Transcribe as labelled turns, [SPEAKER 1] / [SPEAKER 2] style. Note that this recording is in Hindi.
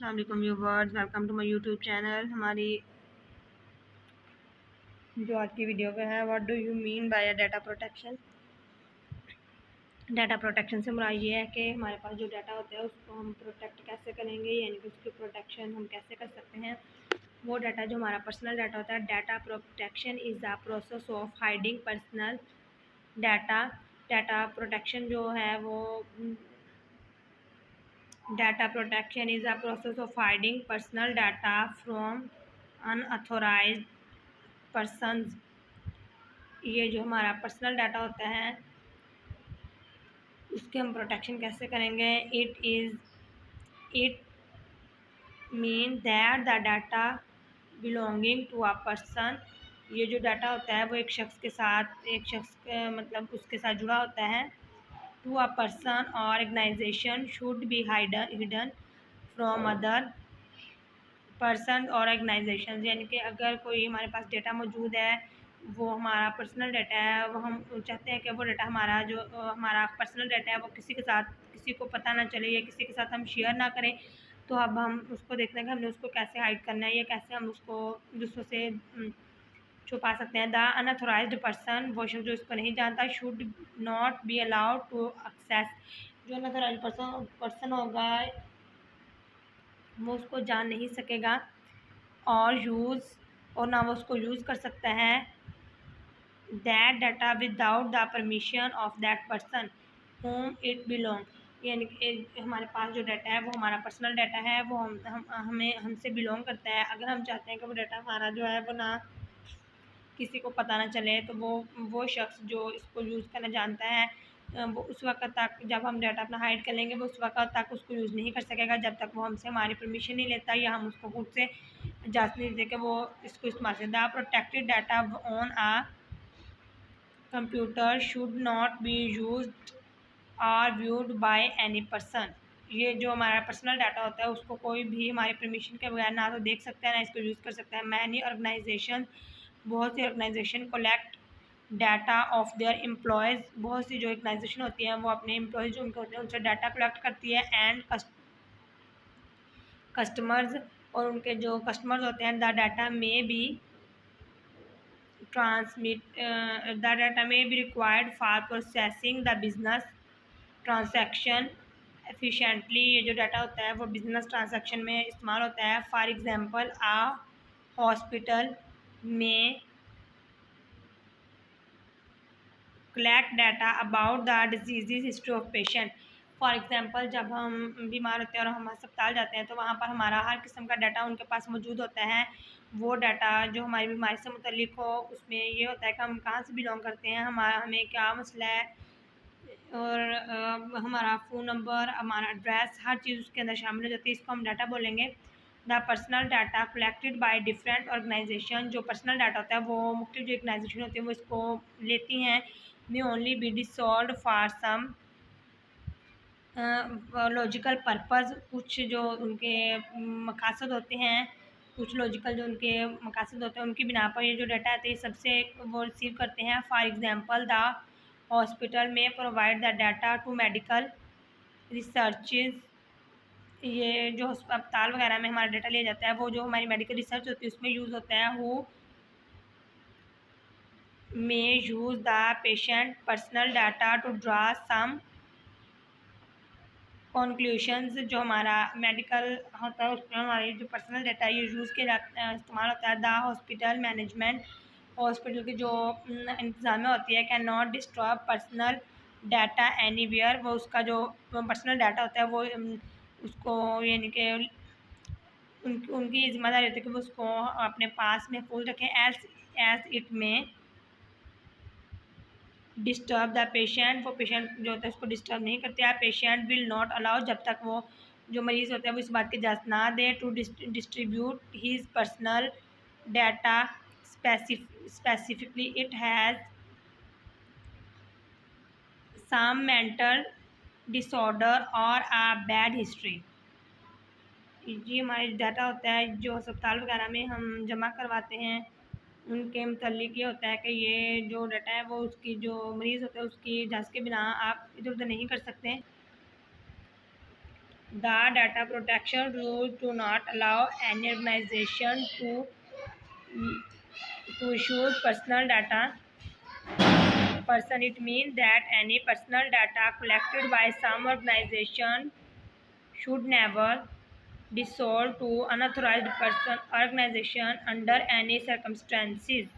[SPEAKER 1] अस्सलाम वालेकुम viewers, welcome to my YouTube channel. हमारी जो आज की वीडियो पे है, what do you mean by data protection. Data protection से मुराद ये है कि हमारे पास जो डाटा होता है उसको हम प्रोटेक्ट कैसे करेंगे, यानी कि उसकी प्रोटेक्शन हम कैसे कर सकते हैं। वो डाटा जो हमारा पर्सनल डाटा होता है, data protection is the process of hiding personal data. Data protection जो है वो data protection is the process of hiding personal data from unauthorised persons. ये जो हमारा पर्सनल डाटा होता है उसके हम प्रोटेक्शन कैसे करेंगे। It mean that the data belonging to a person. ये जो डाटा होता है वो एक शख्स मतलब उसके साथ जुड़ा होता है। टू अ पर्सन और organisation should be hidden from other person और ऑर्गेनाइजेशन। यानी कि अगर कोई हमारे पास डेटा मौजूद है, वो हमारा पर्सनल डाटा है, वो हम चाहते हैं कि वो डाटा हमारा पर्सनल डाटा है वो किसी को पता ना चले या किसी के साथ हम शेयर ना करें। तो अब हम उसको देखते हैं कि हमने उसको कैसे हाइड करना है या कैसे हम उसको दूसरों से छुपा सकते हैं। द अनऑथोराइज्ड पर्सन, वो शख्स जो इसको नहीं जानता, should not be allowed to access. जो अनऑथोराइज्ड पर्सन होगा वो उसको जान नहीं सकेगा और ना वो उसको यूज़ कर सकता है that data without the permission of that person home it belong. यानी कि हमारे पास जो डाटा है वो हमारा पर्सनल डाटा है, वो हमें हमसे बिलोंग करता है। अगर हम चाहते हैं कि वो डाटा हमारा जो है वो ना किसी को पता ना चले, तो वो शख्स जो इसको यूज़ करना जानता है, वो उस वक्त तक, जब हम डाटा अपना हाइड कर लेंगे, वो उस वक्त तक उसको यूज़ नहीं कर सकेगा जब तक वो हमसे हमारी परमिशन नहीं लेता या हम उसको खुद से इजाज़त नहीं देते कि वो इसको इस्तेमाल करें। The protected data on a computer should not be used और व्यूड बाय एनी पर्सन। ये जो हमारा पर्सनल डाटा होता है उसको कोई भी हमारी परमिशन के बगैर ना तो देख सकता है ना इसको यूज़ कर सकता है। मैनी ऑर्गेनाइजेशन, बहुत सी organisation collect data of their employees. बहुत सी जो ऑर्गेनाइजेशन होती हैं वो अपने एम्प्लॉयज़ जो उनके होते हैं उनसे डाटा कलेक्ट करती है। एंड कस्टमर्स, और उनके जो कस्टमर्स होते हैं, द डाटा में B the data may be required for processing the business transaction efficiently। ये जो डाटा होता है वो बिजनेस ट्रांजैक्शन में इस्तेमाल होता है। फॉर एग्जांपल, आ हॉस्पिटल में collect data about the disease history of patient. For example, जब हम बीमार होते हैं और हम अस्पताल जाते हैं तो वहाँ पर हमारा हर किस्म का डाटा उनके पास मौजूद होता है। वो डाटा जो हमारी बीमारी से मुतल्लिक हो, उसमें ये होता है कि हम कहाँ से बिलोंग करते हैं, हमें क्या मसला है, और हमारा फ़ोन नंबर, हमारा एड्रेस, हर चीज़ उसके अंदर शामिल हो जाती है। इसको हम डाटा बोलेंगे। The personal data collected by different organisation. जो पर्सनल डाटा होता है वो मुख्तलिफ जो ऑर्गेनाइजेशन होती है वो इसको लेती हैं। May only be dissolve for some logical purpose. कुछ जो उनके मकासद होते हैं, कुछ लॉजिकल जो उनके मकासद होते हैं, उनकी बिना पर ये जो डाटा आते हैं सबसे वो रिसीव करते हैं। फॉर एग्जांपल, द हॉस्पिटल में provide the data to medical researches. ये जो अस्पताल वगैरह में हमारा डाटा लिया जाता है वो जो हमारी मेडिकल रिसर्च होती है उसमें यूज़ होता है। Who may use the patient personal data to draw some conclusions। जो हमारा मेडिकल होता है उसमें हमारी जो पर्सनल डाटा है ये यूज़ किया जाता है, इस्तेमाल होता है। द हॉस्पिटल मैनेजमेंट, हॉस्पिटल की जो इंतज़ामिया होती है, can not disturb personal data anywhere. वो उसका जो पर्सनल डाटा होता है वो उसको, यानी कि उनकी ये जिम्मेदारी होती है कि वो उसको अपने पास महफूज रखें। एज इट में डिस्टर्ब द पेशेंट, वो पेशेंट जो होता है उसको डिस्टर्ब नहीं करते हैं। पेशेंट विल नॉट अलाउ, जब तक वो जो मरीज़ होता है वो इस बात की इजाज़त ना दे, to distribute his personal data specifically it has some mental disorder और अ बैड हिस्ट्री। ये हमारे डाटा होता है जो अस्पताल वगैरह में हम जमा करवाते हैं, उनके मुतल्लिक ये होता है कि ये जो डाटा है वो उसकी जो मरीज़ होता है उसकी इजाज़त के बिना आप इधर उधर नहीं कर सकते। The data protection rules do not allow any organization to issue personal data. It means that any personal data collected by some organization should never be sold to unauthorized person or organization under any circumstances.